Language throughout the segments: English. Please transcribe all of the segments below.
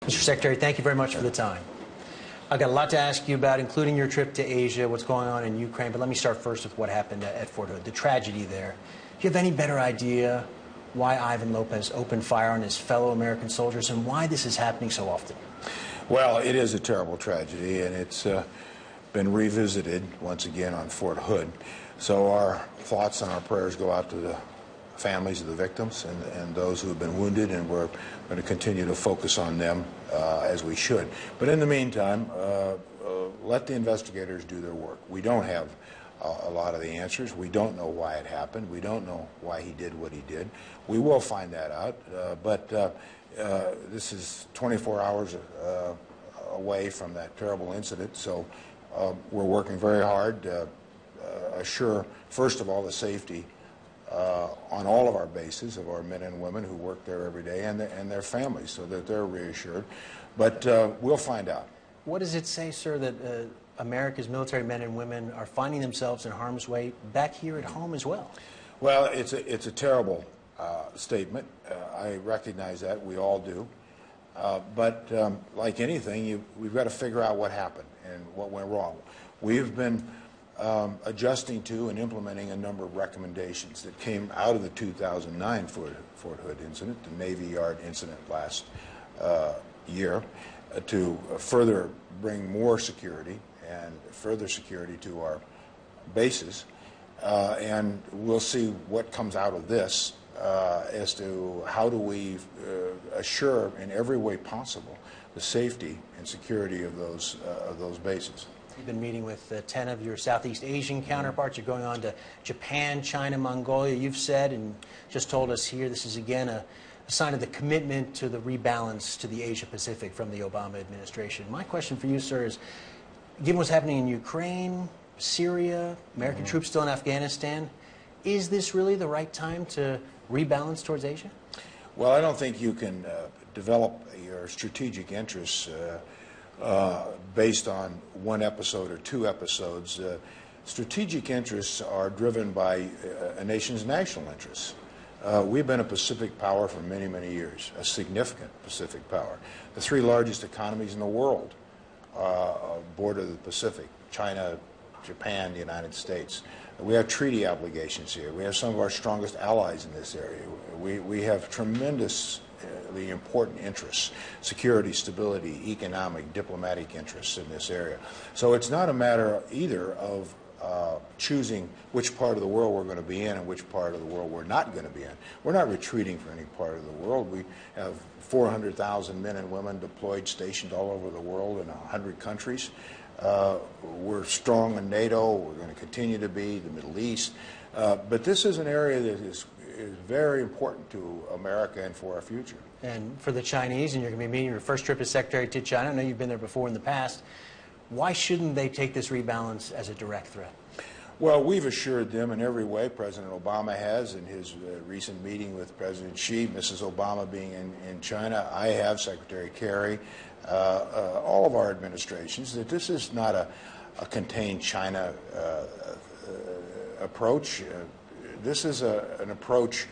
Mr. Secretary, thank you very much for the time. I've got a lot to ask you about, including your trip to Asia, what's going on in Ukraine, but let me start first with what happened at Fort Hood, the tragedy there. Do you have any better idea why Ivan Lopez opened fire on his fellow American soldiers and why this is happening so often? Well, it is a terrible tragedy, and it's been revisited once again on Fort Hood. So our thoughts and our prayers go out to the families of the victims and those who have been wounded, and we're going to continue to focus on them as we should. But in the meantime, let the investigators do their work. We don't have a lot of the answers. We don't know why it happened. We don't know why he did what he did. We will find that out, but this is 24 hours away from that terrible incident, so we're working very hard to assure, first of all, the safety on all of our bases of our men and women who work there every day and their families, so that they're reassured. But we'll find out. What does it say, sir, that America's military men and women are finding themselves in harm's way back here at home as well? Well, it's a terrible statement. I recognize that. We all do. But like anything, we've got to figure out what happened and what went wrong. We've been adjusting to and implementing a number of recommendations that came out of the 2009 Fort Hood incident, the Navy Yard incident last year, to further bring more security and further security to our bases. And we'll see what comes out of this as to how do we assure in every way possible the safety and security of those bases. You've been meeting with 10 of your Southeast Asian counterparts. You're going on to Japan, China, Mongolia. You've said and just told us here this is again a sign of the commitment to the rebalance to the Asia-Pacific from the Obama administration. My question for you, sir, is given what's happening in Ukraine, Syria, American troops still in Afghanistan, is this really the right time to rebalance towards Asia? Well, I don't think you can develop your strategic interests based on one episode or two episodes. Strategic interests are driven by a nation's national interests. We've been a Pacific power for many, many years, a significant Pacific power. The three largest economies in the world border the Pacific: China, Japan, the United States. We have treaty obligations here. We have some of our strongest allies in this area. We have tremendously important interests: security, stability, economic, diplomatic interests in this area. So it's not a matter either of choosing which part of the world we're going to be in and which part of the world we're not going to be in. We're not retreating from any part of the world. We have 400,000 men and women deployed, stationed all over the world in 100 countries. We're strong in NATO. We're going to continue to be, the Middle East. But this is an area that is very important to America and for our future. And for the Chinese, and you're going to be meeting your first trip as Secretary to China. I know you've been there before in the past. Why shouldn't they take this rebalance as a direct threat? Well, we've assured them in every way. President Obama has in his recent meeting with President Xi, Mrs. Obama being in China. I have, Secretary Kerry, all of our administrations, that this is not a contained China approach. This is an approach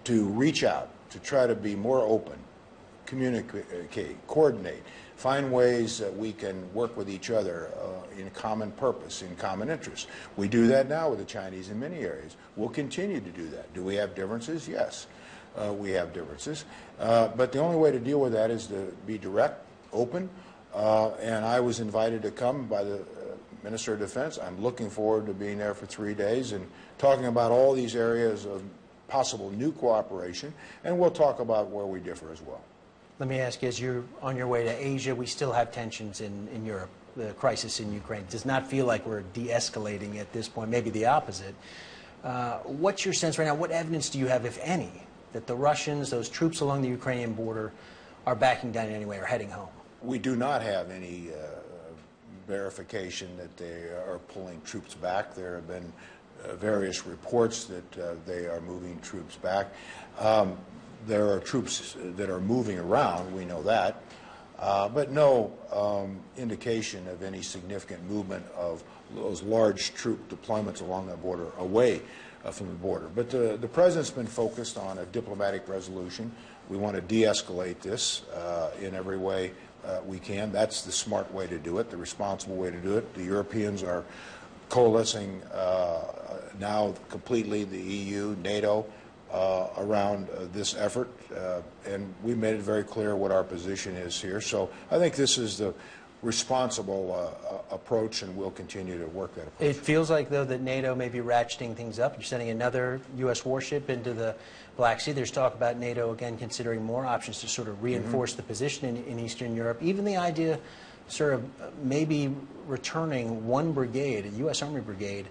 to reach out, to try to be more open, communicate, coordinate, find ways that we can work with each other in common purpose, in common interests. We do that now with the Chinese in many areas. We'll continue to do that. Do we have differences? Yes, we have differences. But the only way to deal with that is to be direct, open, and I was invited to come by the Minister of Defense. I'm looking forward to being there for 3 days and talking about all these areas of possible new cooperation, and we'll talk about where we differ as well. Let me ask you, as you're on your way to Asia, we still have tensions in Europe. The crisis in Ukraine does not feel like we're de-escalating at this point, maybe the opposite. What's your sense right now? What evidence do you have, if any, that the Russians, those troops along the Ukrainian border, are backing down in any way or heading home? We do not have any verification that they are pulling troops back. There have been various reports that they are moving troops back. There are troops that are moving around, we know that, but no indication of any significant movement of those large troop deployments along that border away from the border. But the President's been focused on a diplomatic resolution We want to de-escalate this in every way we can. That's the smart way to do it, the responsible way to do it. The Europeans are coalescing now completely, the EU, NATO, around this effort, and we made it very clear what our position is here. So I think this is the responsible approach, and we'll continue to work that approach. It feels like, though, that NATO may be ratcheting things up. You're sending another U.S. warship into the Black Sea. There's talk about NATO, again, considering more options to sort of reinforce the position in Eastern Europe. Even the idea, sort of, maybe returning one brigade, a U.S. Army brigade,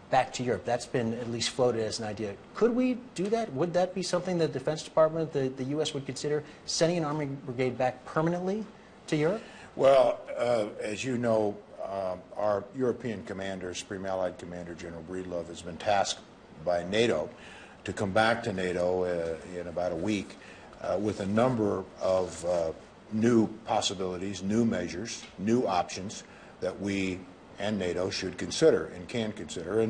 back to Europe. That's been at least floated as an idea. Could we do that? Would that be something the Defense Department, the U.S. would consider, sending an Army brigade back permanently to Europe? Well, as you know, our European commander, Supreme Allied Commander General Breedlove, has been tasked by NATO to come back to NATO in about a week with a number of new possibilities, new measures, new options that we and NATO should consider and can consider.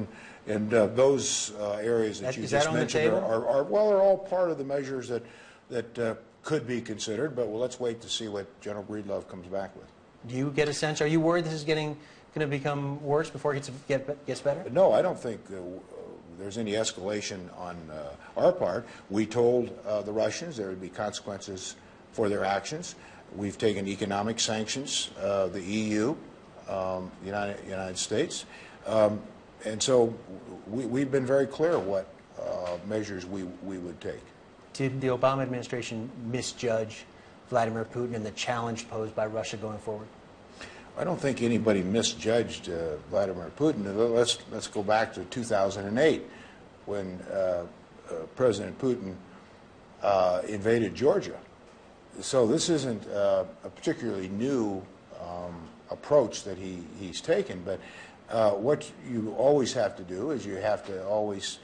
And those areas that you just mentioned are well, they're all part of the measures that could be considered, but let's wait to see what General Breedlove comes back with. Do you get a sense, are you worried this is going to become worse before it gets better? No, I don't think there's any escalation on our part. We told the Russians there would be consequences for their actions. We've taken economic sanctions, the EU, United States, and so we've been very clear what measures we would take. Did the Obama administration misjudge Vladimir Putin and the challenge posed by Russia going forward? I don't think anybody misjudged Vladimir Putin. Let's go back to 2008 when President Putin invaded Georgia. So this isn't a particularly new approach that he's taken, but what you always have to do is you have to always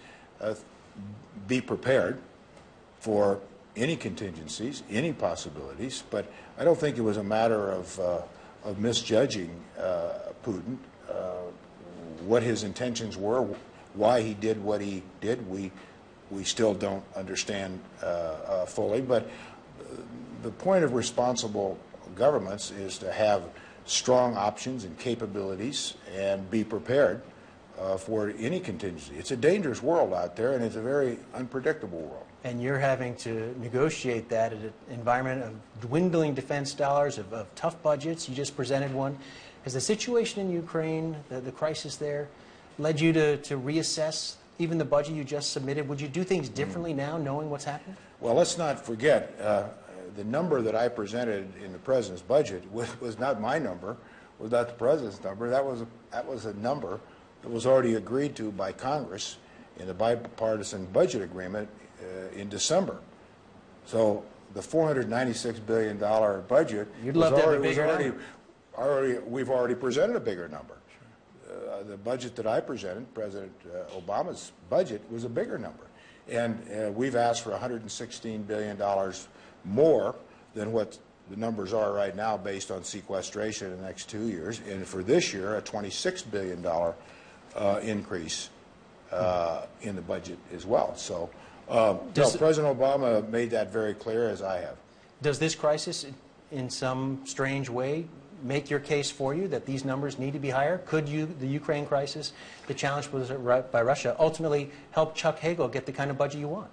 be prepared for any contingencies, any possibilities, but I don't think it was a matter of misjudging Putin. What his intentions were, why he did what he did, we still don't understand fully, but the point of responsible governments is to have strong options and capabilities and be prepared for any contingency. It's a dangerous world out there, and it's a very unpredictable world. And you're having to negotiate that in an environment of dwindling defense dollars, of tough budgets. You just presented one. Has the situation in Ukraine, the crisis there, led you to reassess even the budget you just submitted? Would you do things differently now, knowing what's happened? Well, let's not forget, the number that I presented in the President's budget was not my number, was not the President's number. That was a number that was already agreed to by Congress in the bipartisan budget agreement in December. So the $496 billion budget You'd love to have a bigger number. We've already presented a bigger number. The budget that I presented, President Obama's budget, was a bigger number. And we've asked for $116 billion more than what the numbers are right now based on sequestration in the next 2 years. And for this year, a $26 billion increase in the budget as well. So President Obama made that very clear, as I have. Does this crisis, in some strange way, make your case for you that these numbers need to be higher? Could the Ukraine crisis, the challenge posed by Russia, ultimately help Chuck Hagel get the kind of budget you want?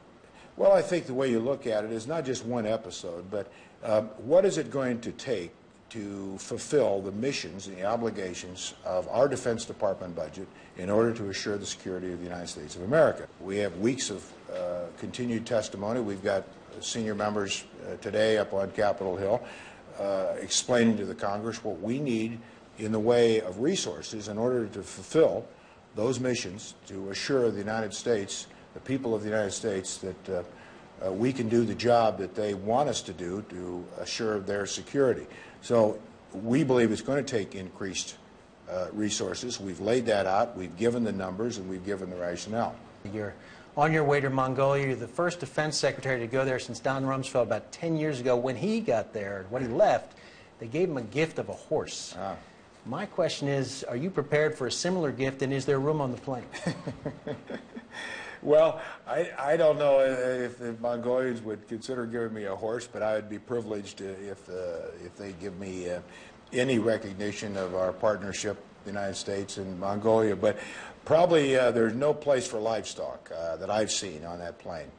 Well, I think the way you look at it is not just one episode, but what is it going to take to fulfill the missions and the obligations of our Defense Department budget in order to assure the security of the United States of America? We have weeks of continued testimony. We've got senior members today up on Capitol Hill explaining to the Congress what we need in the way of resources in order to fulfill those missions to assure the United States, the people of the United States, that we can do the job that they want us to do to assure their security. So we believe it's going to take increased resources. We've laid that out, we've given the numbers, and we've given the rationale. You're on your way to Mongolia. You're the first defense secretary to go there since Don Rumsfeld about 10 years ago. When he got there, when he left, they gave him a gift of a horse. My question is, are you prepared for a similar gift, and is there room on the plane? Well, I don't know if the Mongolians would consider giving me a horse, but I would be privileged if they give me any recognition of our partnership, the United States and Mongolia. But probably there's no place for livestock that I've seen on that plane.